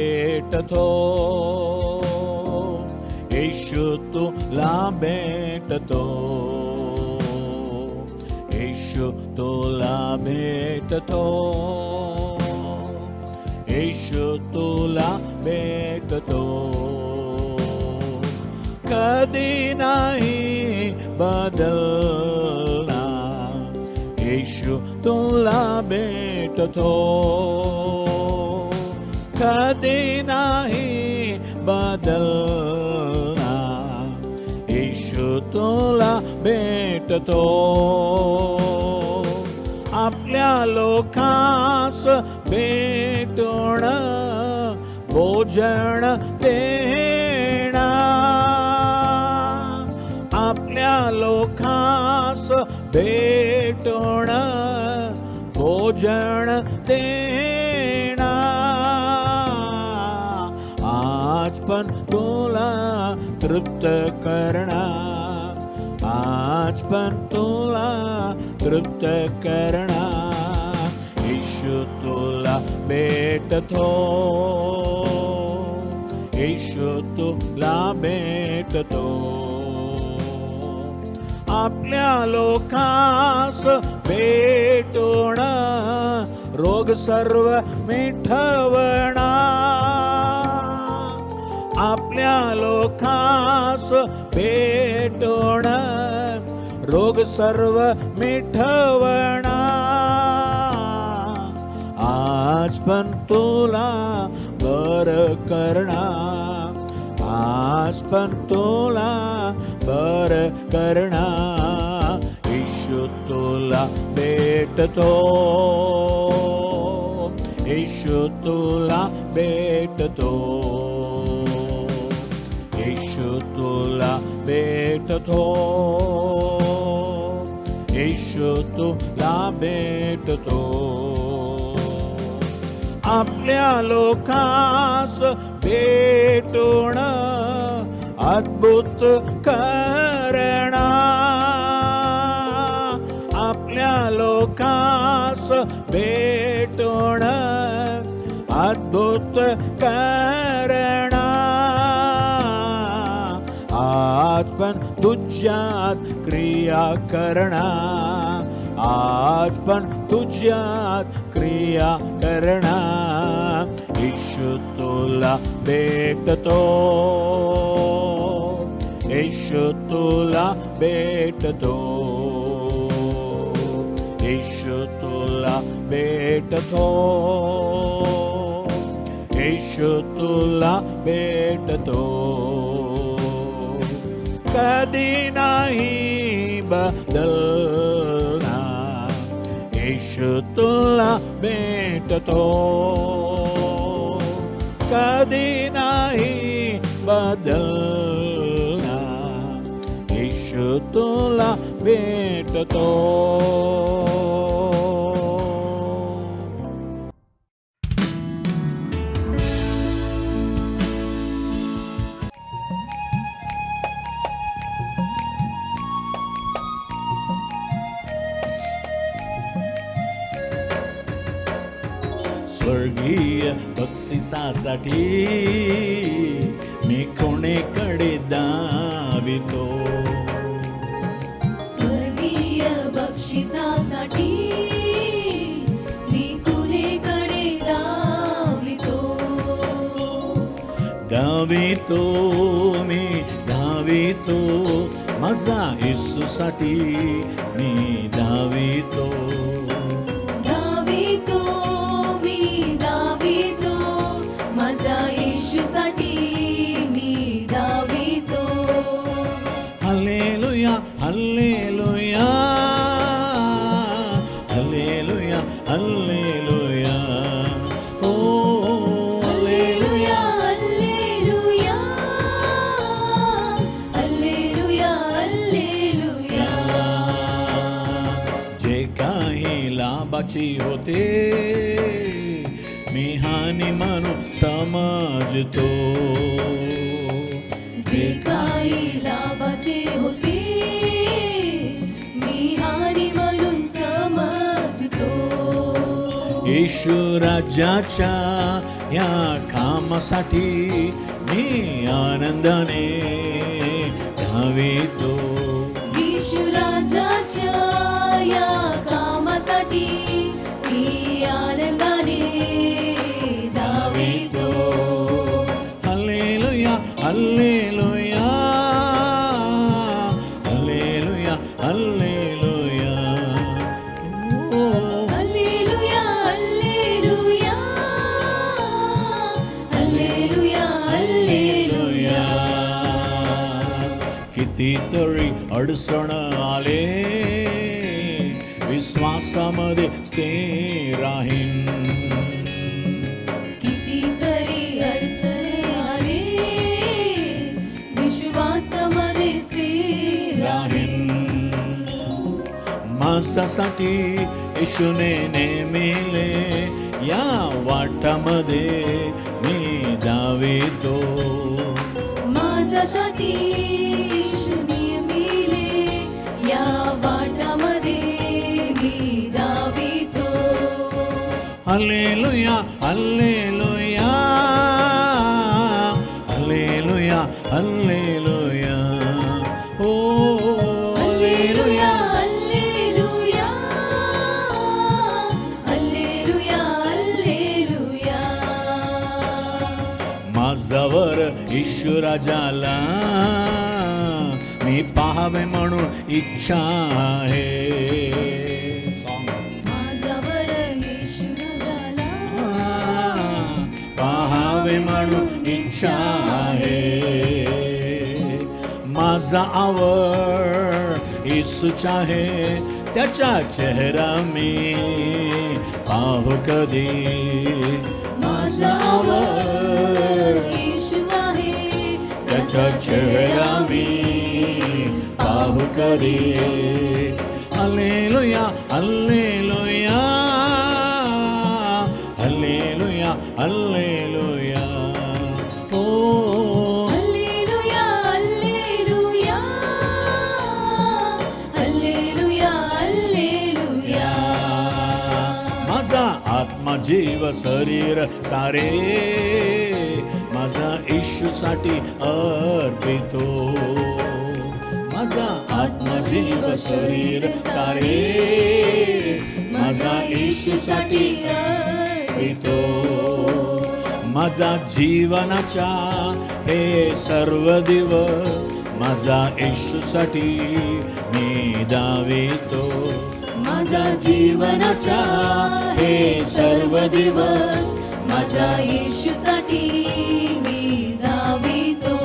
भेटतो, येशू तुला भेटतो, येशू तुला भेटतो, येशू तुला भेटतो. कधी नाही बदलणार, येशू तुला भेटतो, कधी नाही बदलणार, येशू तुला भेटतो. आपल्या लोकांस भेटून भोजन देणार, आपल्या लोकांस भेटून भोजन देणार. आज पण तुला तृप्त करणार, आज पण तुला तृप्त करणार. येशू तुला भेटतो, येशू तुला भेटतो. आपल्या लोकांस भेटून रोग सर्व मिटवणार, आपल्या लोकांस भेटून रोग सर्व मिटवणार. आज पण तुला बरं करणार, आज पण तुला बरं करणार. येशू तुला भेटतो, येशू तुला भेटतो, येशू तुला भेटतो, येशू तुला भेटतो. आपल्या लोकांस भेटून अद्भुत करणार, आपल्या लोकांस भेटून अद्भुत करणार. आज पण तुझ्यात क्रिया करणार, आज पण तुझ्यात क्रिया करणार. येशू तुला भेटतो, येशू तुला भेटतो, येशू तुला भेटतो, येशू तुला भेटतो. कधी नाही बदलणार, येशू तुला भेटतो, कधी नाही बदलणार, येशू तुला भेटतो. स्वर्गीय बक्षिसासाठी मी कोणेकडे धावितो, स्वर्गीय बक्षिसासाठी मी कोणेकडे धावितो. धावितो मी धावितो, माझा येशूसाठी मी धावितो. धावितो मी धावितो, माझा येशूसाठी मी धावितो. हालेलुया हालेलुया हालेलुया हालेलुया, ओ हालेलुया हालेलुया हालेलुया हालेलुया. जे काही लाभाची होते मी हानी म्हणून समजतो, जे काही लाभाचे होते मी हानी म्हणून समजतो. येशू राजाच्या या कामासाठी मी आनंदाने धावितो. येशू राजाच्या या कामासाठी मी आनंदाने धावितो. Hallelujah hallelujah hallelujah hallelujah. ओ हल्लेलुया हल्लेलुया हल्लेलुया हल्लेलुया. कितीतरी अडचण आले विश्वासामध्ये स्थिर राहीन. कितीतरी अडचणी आले विश्वासामध्ये स्थिर राहीन. माझ्यासाठी येशूने नेमिले या वाटामध्ये मी धावितो. माझ्यासाठी येशूने मिले या वाटामध्ये मी धावितो. Hallelujah hallelujah hallelujah hallelujah. ओ हल्लेलुया हल्लेलुया हल्लेलुया हल्लेलुया. माझ्यावर येशू राजाला मी पाहावे म्हणून इच्छा आहे. माझ्यावर येशू राजाला पाहावे म्हणून इच्छा आहे. माझा आवड येसूचा आहे, त्याचा चेहरा मी पाहू कधी. माझा आवड येशू आहे, त्याचा चेहरा मी पाहू कधी. Hallelujah hallelujah hallelujah hallelujah. ओ हल्लेलुया हल्लेलुया हल्लेलुया हल्लेलुया. माझा आत्मा जीव शरीर सारे माझा येशूसाठी अर्पितो. माझा आत्मा जीव शरीर सारे माझा येशूसाठी अर्पितो. माझा जीवनाचा हे सर्व दिवस माझा येशूसाठी मी धावितो. माझ्या जीवनाचा हे सर्व दिवस माझ्या येशूसाठी मी धावितो.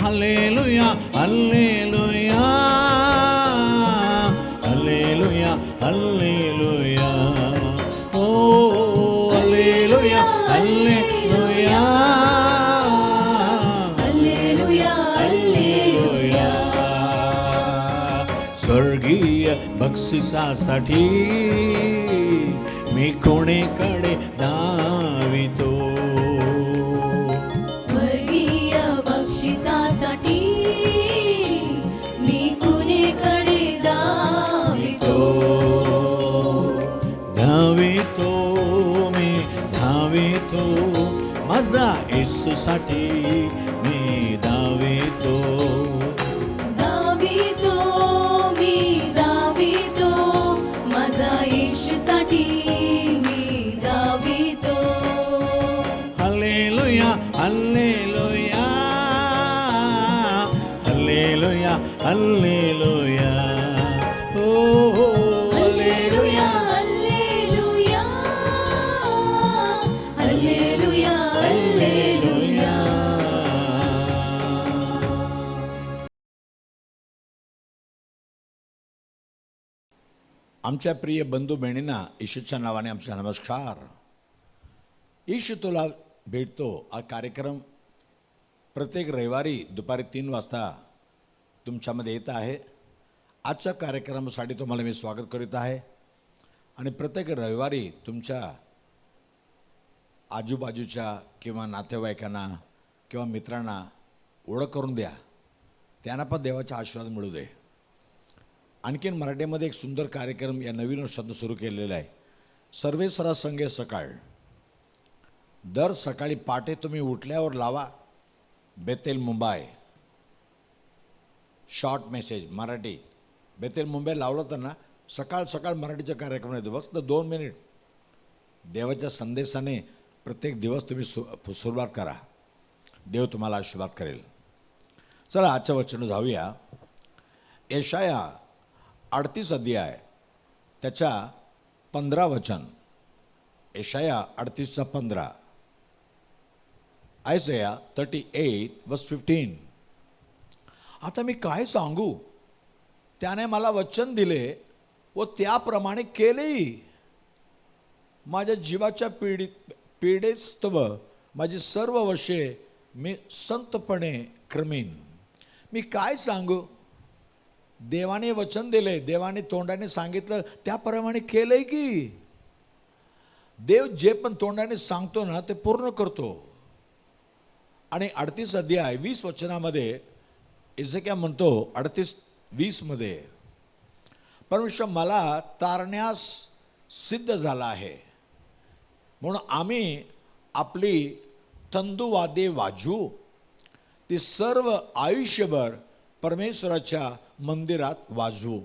Hallelujah hallelujah hallelujah hallelujah. ओ हल्लेलुया हल्लेलुया हल्लेलुया हल्लेलुया. स्वर्गीय बक्षिसासाठी मी कोणीकडे धावितो. स्वर्गीय बक्षिसासाठी मी कुणीकडे धावितो. धावितो मी धावितो माझा येसूसाठी मी धावितो. धावितो मी धावितो माझा येशूसाठी मी धावितो. Hallelujah hallelujah hallelujah hallelujah. ओ हल्लेलुया हल्लेलुया हल्लेलुया हल्लेलुया. आमच्या प्रिय बंधू बहिणींना येशूच्या नावाने आमचा नमस्कार. येशू तुला भेटतो हा कार्यक्रम प्रत्येक रविवारी दुपारी 3 वाजता तुमच्यामध्ये येत आहे. आजच्या कार्यक्रमासाठी तुम्हाला मी स्वागत करीत आहे. आणि प्रत्येक रविवारी तुमच्या आजूबाजूच्या किंवा नातेवाईकांना किंवा मित्रांना ओळख करून द्या, त्यांना पण देवाचा आशीर्वाद मिळू दे. आणखीन मराठीमध्ये एक सुंदर कार्यक्रम या नवीन वर्षात सुरू केलेला आहे. सर्वेसरा संगे सकाळ. दर सकाळी पहाटे तुम्ही उठल्यावर लावा बेतेल मुंबई, शॉर्ट मेसेज मराठी. बेतेल मुंबई लावलं तर ना सकाळ सकाळ मराठीचा कार्यक्रम येतो, फक्त 2 मिनिट. देवाच्या संदेशाने प्रत्येक दिवस तुम्ही सुरुवात करा, देव तुम्हाला आशीर्वाद करेल. चला आजच्या वचन जाऊया. यशाया 38 अध्याय त्याच्या 15 वचन. यशाया 38:15. आयझाया 38:15. आता मी काय सांगू, त्याने मला वचन दिले व त्याप्रमाणे केलेही. माझ्या जीवाच्या पीडेस्तव माझी सर्व वर्षे मी संतपणे क्रमीन. मी काय सांगू, देवाने वचन दिले, देवाने तोंडाने सांगितलं त्याप्रमाणे केलंय की. देव जे पण तोंडाने सांगतो ना ते पूर्ण करतो. आणि 38 अध्याय 20 वचनामध्ये इझेकिया म्हणतो, 38:20 मध्ये, परमेश्वर मला तारण्यास सिद्ध झाला आहे म्हणून आम्ही आपली तंदुवाद्ये वाजवू. ते सर्व आयुष्यभर परमेश्वराच्या मंदिरात वाजवू.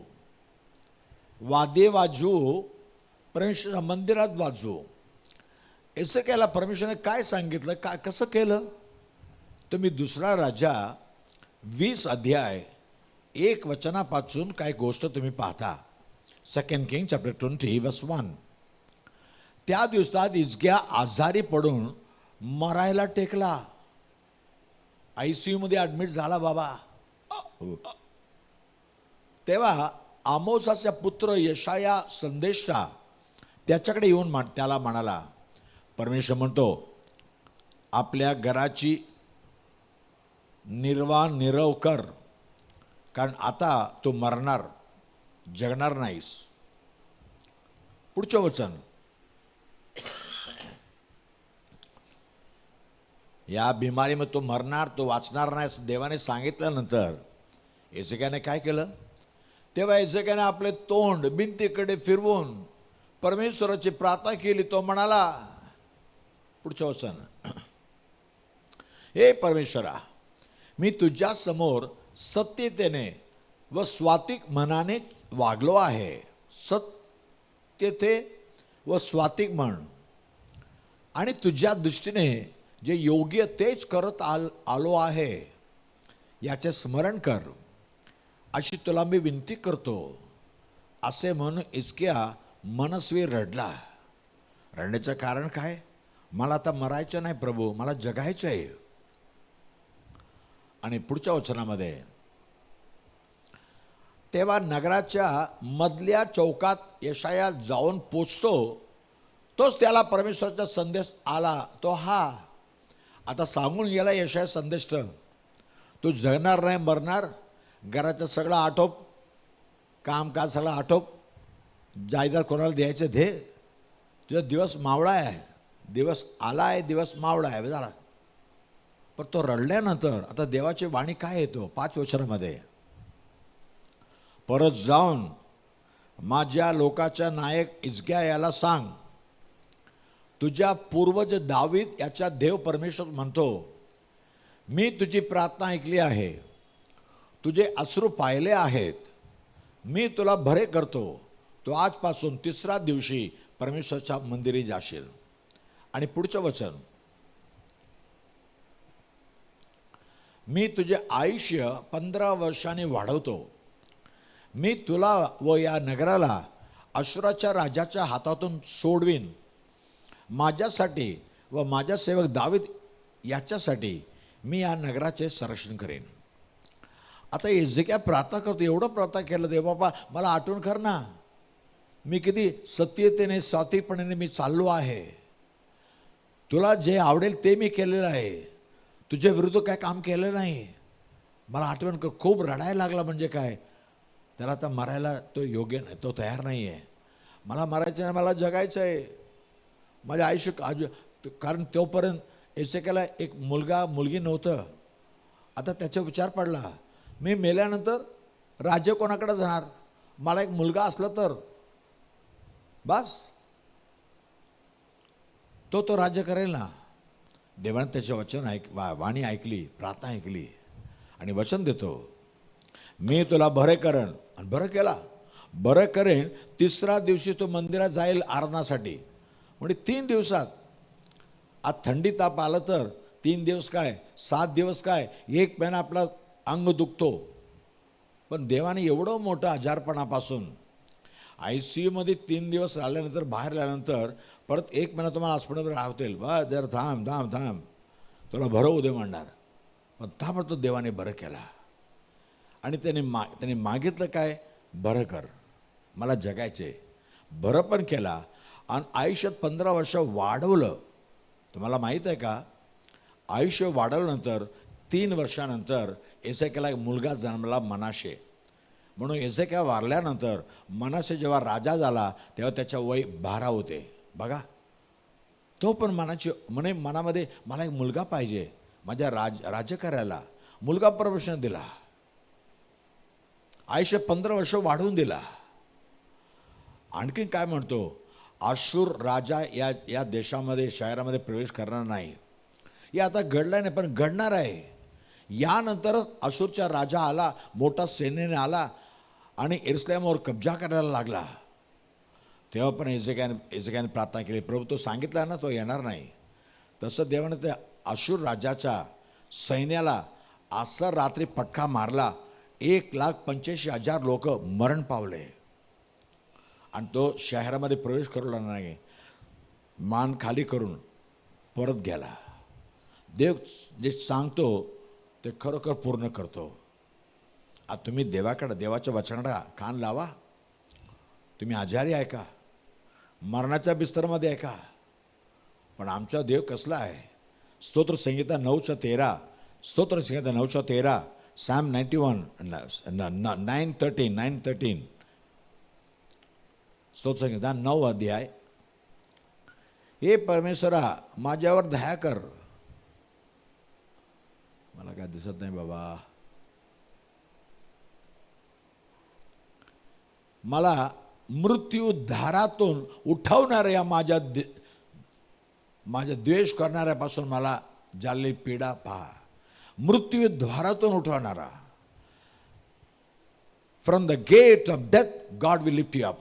वाद्ये वाजवू, परमेश्वराच्या मंदिरात वाजवू. इझेकियाला परमेश्वराने काय सांगितलं, काय कसं केलं. तुम्ही 2 राजा 20 अध्याय 1 वचनापासून काय गोष्ट तुम्ही पाहता. 2 किंग चॅप्टर 20:1. त्या दिवसात हिजकिया आजारी पडून मरायला टेकला. ICU मध्ये ॲडमिट झाला बाबा. तेव्हा आमोसाचा पुत्र यशाया संदेष्टा त्याच्याकडे येऊन त्याला म्हणाला, परमेश्वर म्हणतो आपल्या घराची निर्वाह कर, कारण आता तू मरणार, जगणार नाहीस. पुढचं वचन, या बिमारीमध्ये तो मरणार, तो वाचणार नाही असं देवाने सांगितल्यानंतर हिजकियाने काय केलं. तेव्हा हिजकियाने आपले तोंड भिंतीकडे फिरवून परमेश्वराची प्रार्थना केली. तो म्हणाला, पुढचं वचन, हे परमेश्वरा, मी तुझ्या समोर सत्यतेने व स्वातिक मनाने वागलो आहे. सत्यते व स्वातिक मन आणि तुझ्या दृष्टीने जे योग्य तेच करत आलो आहे याचे स्मरण कर, अशी तुला मी विनंती करतो. असे म्हणून हिजकिया मनस्वी रडला. रडण्याचं कारण काय, मला आता मरायचं नाही प्रभू, मला जगायचं आहे. आणि पुढच्या वचनामध्ये, तेव्हा नगराच्या मधल्या चौकात यशाया जाऊन पोचतो, तोच त्याला परमेश्वराचा संदेश आला. तो हा आता सांगून गेला यशाया संदेष्ट, तू जगणार नाही, मरणार, घराचं सगळं आटोप, कामकाज सगळं आटोप, जायदाद कोणाला द्यायचं दे, तुझा दिवस मावळा आहे, दिवस आला आहे, दिवस मावळा आहे झाला. पण तो रडल्यानंतर आता देवाची वाणी काय येतो 5 वचनामध्ये, परत जाऊन माझ्या लोकाच्या नायक हिजकिया याला सांग, तुझ्या पूर्वज दावीद याचा देव परमेश्वर म्हणतो, मी तुझी प्रार्थना ऐकली आहे, तुझे अश्रू पाहिले आहेत, मी तुला बरे करतो. तो आजपासून 3ऱ्या दिवशी परमेश्वराच्या मंदिरी जाशील. आणि पुढचं वचन, मी तुझे आयुष्य 15 वर्षांनी वाढवतो. मी तुला व या नगराला अश्शूराच्या राजाच्या हातातून सोडवीन. माझ्यासाठी व माझ्या सेवक दावीद याच्यासाठी मी या नगराचे संरक्षण करेन. आता हिजकिया प्रार्थना करतो, एवढं प्रार्थना केलं, देव बाबा मला आठवण कर ना, मी किती सत्यतेने सात्विकपणाने मी चाललो आहे, तुला जे आवडेल ते मी केलेलं आहे, तुझ्या विरुद्ध काय काम केलं नाही, मला आठवण कर. खूप रडायला लागला. म्हणजे काय, त्याला आता मरायला तो योग्य नाही, तो तयार नाही आहे. मला मरायचं आहे, मला जगायचं आहे, माझं आयुष्य कारण तोपर्यंत हिजकियाला एक मुलगी नव्हतं. आता त्याचा विचार पडला, मी मेल्यानंतर राज्य कोणाकडे जाणार, मला एक मुलगा असला तर बस तो राज्य करेल ना. देवाने त्याचे वचन वाणी ऐकली, प्रार्थना ऐकली आणि वचन देतो, मी तुला बरे करण. आणि बरं केला, बरं करेन. तिसरा दिवशी तो मंदिरात जाईल आराधनासाठी. म्हणजे 3 दिवसात, आज थंडी ताप आलं तर 3 दिवस काय, 7 दिवस काय, 1 महिना आपला अंग दुखतो. पण देवाने एवढं मोठं आजारपणापासून ICUमध्ये 3 दिवस राहिल्यानंतर बाहेर आल्यानंतर परत 1 महिना तुम्हाला हॉस्पिटलमध्ये राहतील. बा जर थांब थांब थांब, तुला बरं उद्या म्हणणार. पण ताबडतोब देवाने बरं केला. आणि त्याने मागितलं काय, बरं कर, मला जगायचे. बरं पण केला आणि आयुष्यात 15 वर्ष वाढवलं. तुम्हाला माहीत आहे का, आयुष्य वाढवल्यानंतर 3 वर्षानंतर एसेक्याला एक मुलगा जन्मला, मनाशे. म्हणून एसेक्या वारल्यानंतर मनाशे जेव्हा राजा झाला तेव्हा त्याच्या वय 12 होते. बघा, तो पण मनामध्ये मला एक मुलगा पाहिजे, माझ्या राज्य करायला मुलगा परमेश्वराने दिला. आयुष्य 15 वर्ष वाढवून दिला. आणखीन काय म्हणतो, अशूर राजा या देशामध्ये, शहरामध्ये प्रवेश करणार नाही. हे आता घडलं नाही पण घडणार आहे. यानंतर अशूरचा राजा आला, मोठा सेनेने आला आणि यरूशलेमवर कब्जा करायला लागला. तेव्हा पण एजेक्याने प्रार्थना केली, प्रभू तो सांगितला ना तो येणार नाही. तसं देवाने त्या अशूर राजाच्या सैन्याला असा रात्री फटका मारला, 1,85,000 लोक मरण पावले. आणि तो शहरामध्ये प्रवेश करू लागला नाही, मान खाली करून परत गेला. देव जे सांगतो ते खरोखर पूर्ण करतो. आता तुम्ही देवाच्या वचनाला कान लावा. तुम्ही आजारी आहे का, मरणाच्या बिस्तरामध्ये आहे का, पण आमचा देव कसला आहे. स्तोत्रसंहिता 9:13, स्तोत्रसंहिता 9:13, Psalm 91, 9:13. स्तोत्रसंहिता 9 अध्याय. हे परमेश्वरा माझ्यावर दया कर. मला काय दिसत नाही बाबा. मला मृत्यूधारातून उठवणाऱ्या माझ्या द्वेष करणाऱ्यापासून मला झालेली पीडा पहा. मृत्यूद्वारातून उठवणारा. From the gate of death God will lift you up.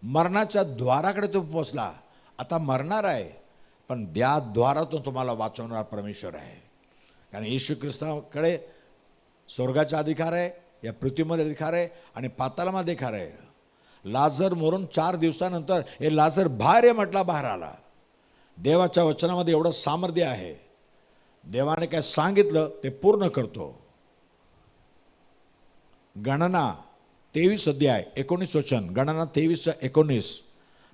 मरणाच्या द्वाराकडे तो पोचला, आता मरणार आहे, पण त्या द्वारातून तुम्हाला वाचवणारा परमेश्वर आहे. कारण येशू ख्रिस्ताकडे स्वर्गाचा अधिकार आहे, या पृथ्वीमध्ये अधिकार आहे आणि पाताळामध्ये अधिकार आहे. लाजर मरून 4 दिवसानंतर हे लाजर बाहेर आहे म्हटला, बाहेर आला. देवाच्या वचनामध्ये एवढं सामर्थ्य आहे. देवाने काय सांगितलं ते पूर्ण करतो. गणना 23 अध्याय 19 वचन. गणना 23:19.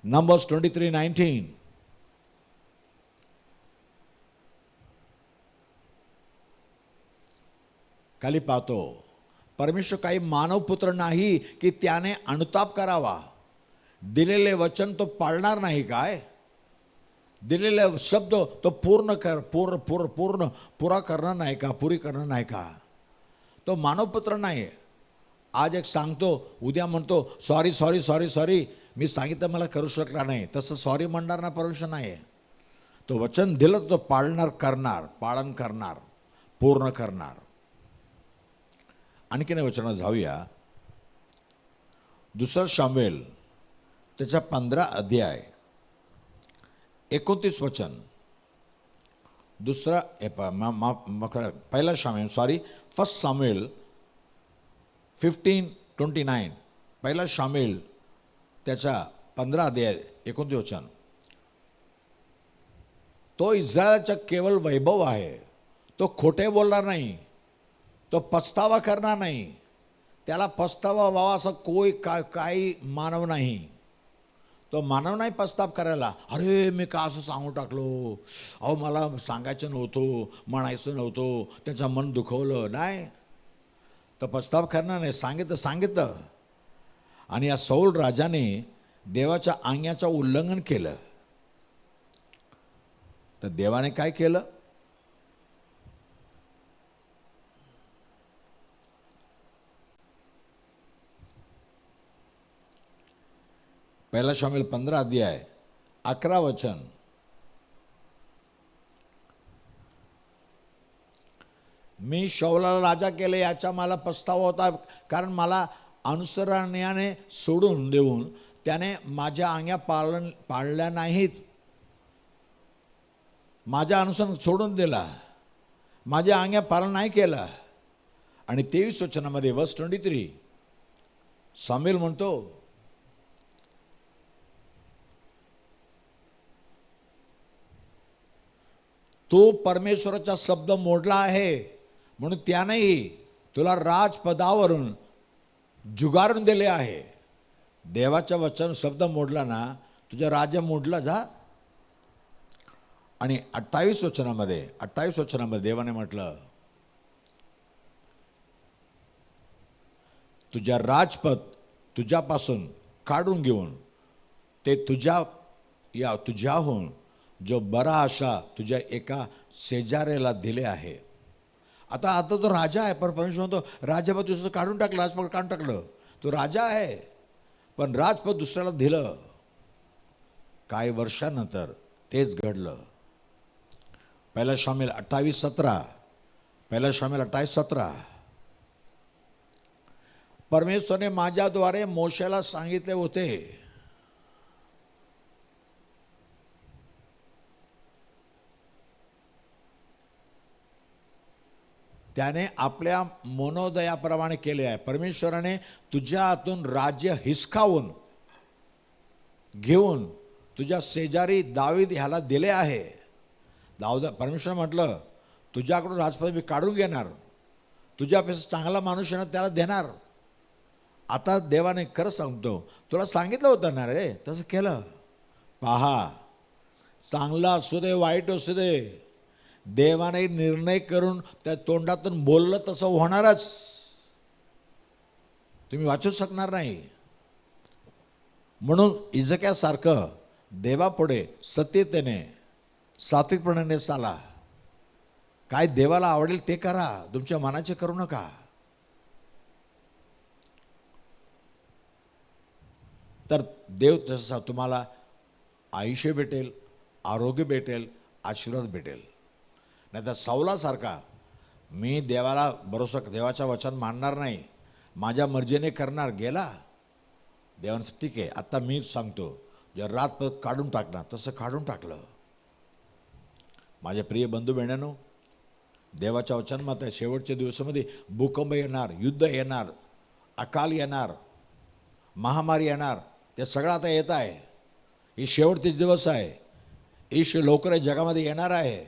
नंबर्स 23:19. खाली पाहतो, परमेश्वर काही मानवपुत्र नाही की त्याने अनुताप करावा. दिलेले वचन तो पाळणार नाही काय. दिलेले शब्द तो पुरा करणार नाही का, पुरी करणार नाही का. तो मानवपुत्र नाही. आज एक सांगतो, उद्या म्हणतो सॉरी, मी सांगितलं मला करू शकला नाही. तसं सॉरी म्हणणार ना परमेश्वर नाही. तो वचन दिलं तो पालन करणार, पूर्ण करणार. आणखीन वचनात जाऊया. 2 शामुएल त्याच्या 15 अध्याय 29 वचन. फर्स्ट शामुएल 15:29. पहिला शामुएल त्याच्या 15 अध्याय 29 वचन. तो इस्रायलचा केवळ वैभव आहे. तो खोटे बोलणार नाही, तो पछतावा करणार नाही. त्याला पछतावा व्हावा असं काही मानव नाही. तो मानव नाही पछताप करायला. अरे मी का असं सांगून टाकलो, अहो मला सांगायचं नव्हतं, म्हणायचं नव्हतं, त्याचं मन दुखवलं नाही. तो पछताप करणार नाही. सांगितलं. आणि या सौल राजाने देवाच्या आज्ञाचं उल्लंघन केलं. तर देवाने काय केलं. पहिला शामुएल 15 अध्याय 11 वचन. मी शौलाला राजा केले याचा मला पस्तावा होता, कारण मला अनुसरण्याने सोडून देऊन त्याने माझ्या आज्ञा पाळल्या नाहीत. माझ्या अनुसरण सोडून दिला, माझ्या आज्ञा पालन नाही केला. आणि 23 वचनामध्ये वर्स 23 सामुएल म्हणतो, तो परमेश्वराचा शब्द मोडला आहे म्हणून त्यानेही तुला राजपदावरून जुगारून दिले आहे. देवाच्या वचन शब्द मोडला ना, तुझा राजा मोडला जा. आणि 28 वचनामध्ये देवाने म्हटलं, तुझ्या राजपद तुझ्यापासून काढून घेऊन ते तुझ्याहून जो बरा असा तुझ्या एका शेजाऱ्याला दिले आहे. आता तो राजा आहे, पण परमेश्वर म्हणतो राजपद तुझं काढून टाकलं, राजपद काढून टाकलं. तो राजा आहे पण राजपद दुसऱ्याला दिलं. काही वर्षानंतर तेच घडलं. पहिला शामिल 28:17 परमेश्वरने माझ्याद्वारे मोशेला सांगितले होते, त्याने आपल्या मनोदयाप्रमाणे केले आहे. परमेश्वराने तुझ्या हातून राज्य हिसकावून घेऊन तुझ्या शेजारी दावीद ह्याला दिले आहे. परमेश्वर म्हटलं, तुझ्याकडून राजपद मी काढून घेणार, तुझ्यापेक्षा चांगला माणूस येणार त्याला देणार. आता देवाने खरं सांगतो, तुला सांगितलं होतं ना रे, तसं केलं. पहा, चांगला असू दे वाईट असू दे, देवाने निर्णय करून त्या तोंडातून बोललं तसं होणारच. तुम्ही वाचू शकणार नाही. म्हणून हिजकियासारखं देवापुढे सत्यतेने सात्विकपणाने चाला. काय देवाला आवडेल ते करा, तुमच्या मनाचे करू नका. तर देव तसा तुम्हाला आयुष्य भेटेल, आरोग्य भेटेल, आशीर्वाद भेटेल. नाही तर सावलासारखा मी देवाला भरोसा, देवाचं वचन मानणार नाही, माझ्या मर्जीने करणार, गेला. देवानं ठीक आहे, आता मीच सांगतो, जर रातपद काढून टाकणार तसं काढून टाकलं. माझ्या प्रिय बंधू बहिणींनो, देवाच्या वचन मत आहे, शेवटच्या दिवसामध्ये भूकंप येणार, युद्ध येणार, अकाल येणार, महामारी येणार. ते सगळं आता येत आहे. हे शेवटचे दिवस आहे. ईश लवकर जगामध्ये येणार आहे.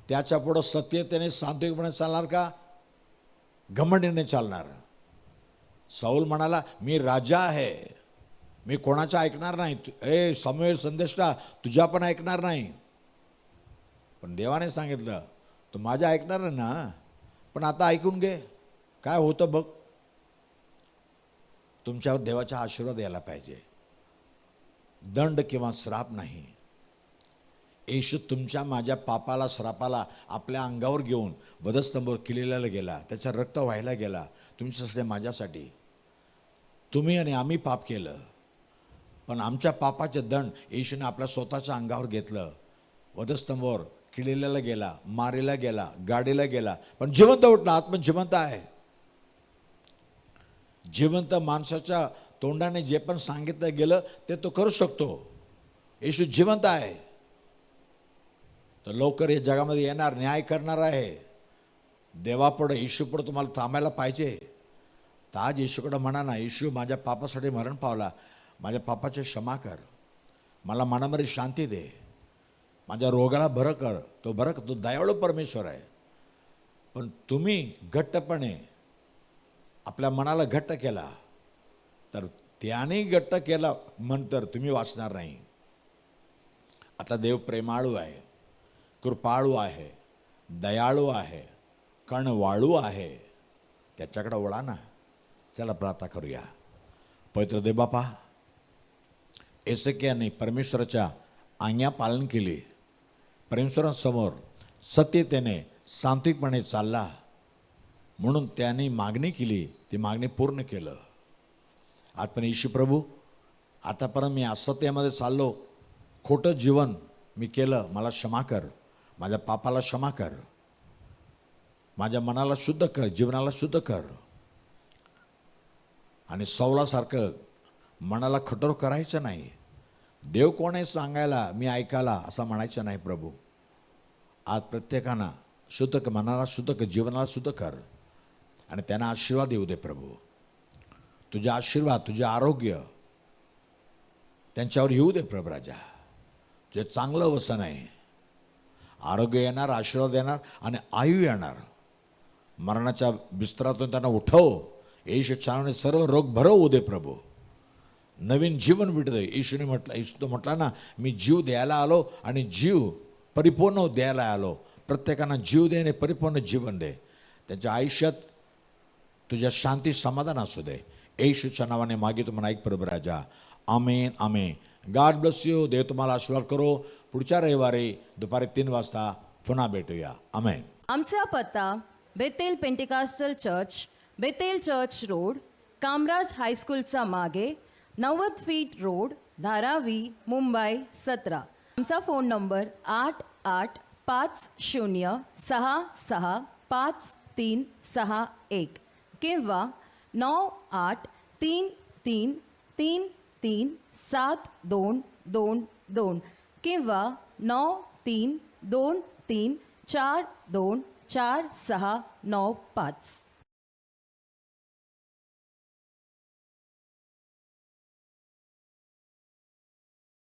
त्याच्या पुढं सत्यतेने सात्विकपणे चालणार का घमंडीने चालणार? साऊल म्हणाला, मी राजा आहे, मी कोणाचं ऐकणार नाही. सामुएल संदेष्टा तुझ्या पण ऐकणार नाही. पण देवाने सांगितलं, तू माझ्या ऐकणार आहे ना, पण आता ऐकून घे काय होतं बघ. तुमच्यावर देवाचा आशीर्वाद यायला पाहिजे, दंड किंवा श्राप नाही. येशू तुमच्या माझ्या पापाला, श्रापाला आपल्या अंगावर घेऊन वधस्तंभावर किल्लेला गेला, त्याचा रक्त व्हायला गेला तुमच्यासाठी, माझ्यासाठी. तुम्ही आणि आम्ही पाप केलं, पण आमच्या पापाचे दंड येशूने आपल्या स्वतःच्या अंगावर घेतलं. वधस्तंभावर किल्लेला गेला, मारेला गेला, गाडीला गेला, पण जिवंत उठला. आत्मा जिवंत आहे. जिवंत माणसाच्या तोंडाने जे पण सांगितलं गेलं ते तो करू शकतो. येशू जिवंत आहे. तर लवकर हे जगामध्ये येणार, न्याय करणार आहे. देवापुढे, येशूपुढे तुम्हाला थांबायला पाहिजे. तर आज येशूकडे म्हणा ना, येशू माझ्या पापासाठी मरण पावला, माझ्या पापाचे क्षमा कर, मला मनामध्ये शांती दे, माझ्या रोगाला बरं कर. तो बरं कर, तो दयाळू परमेश्वर आहे. पण तुम्ही घट्टपणे आपल्या मनाला घट्ट केला तर त्याने घट्ट केला म्हणतर तुम्ही वाचणार नाही. आता देव प्रेमाळू आहे, कृपाळू आहे, दयाळू आहे, कणवाळू आहे. त्याच्याकडे वळा ना. चला प्रार्थना करूया. पवित्र देव बापा, हिजकियाने परमेश्वराच्या आज्ञा पालन केली, परमेश्वरांसमोर सत्यतेने सात्विकपणे चालला, म्हणून त्यांनी मागणी केली, ती मागणी पूर्ण केलं. आज पण येशू प्रभू, आतापर्यंत मी असत्यामध्ये चाललो, खोटं जीवन मी केलं, मला क्षमा कर, माझ्या पापाला क्षमा कर. माझ्या मनाला शुद्ध कर, जीवनाला शुद्ध कर. आणि सौलासारखं मनाला कठोर करायचं नाही. देव कोण आहे सांगायला, मी ऐकायला असं म्हणायचं नाही. प्रभू आज प्रत्येकानं शुद्ध कर, मनाला शुद्ध कर, जीवनाला शुद्ध कर आणि त्यांना आशीर्वाद येऊ दे. प्रभू तुझे आशीर्वाद, तुझे आरोग्य त्यांच्यावर येऊ दे. प्रभू राजा जे चांगलं वचन आहे, आरोग्य येणार, आशीर्वाद येणार आणि आयु येणार. मरणाच्या बिस्तरातून त्यांना उठव. येशू छानने सर्व रोग भरवू दे. प्रभू नवीन जीवन भेटू दे. येशूने म्हटलं, येशू तो म्हटला ना, मी जीव द्यायला आलो आणि जीव परिपूर्ण द्यायला आलो. प्रत्येकांना जीव दे आणि परिपूर्ण जीवन दे. त्यांच्या आयुष्यात तुझ्या शांती समाधान असू दे. येशूच्या नावाने मागितो म्हणा, ऐक प्रभू राजा. आमेन आमेन. God bless you. देव तुम्हाला आशीर्वाद करो. पुढच्या रविवारी दुपारी 3 वाजता पुन्हा भेटूया. आमेन. आमचा पत्ता Bethel Pentecostal church, Bethel church road, Kamaraj हायस्कूलचा मागे, 90 फीट रोड, धारावी, मुंबई 17. आमचा फोन नंबर 8856653561 किंवा 9833333722 किंवा 932334249695.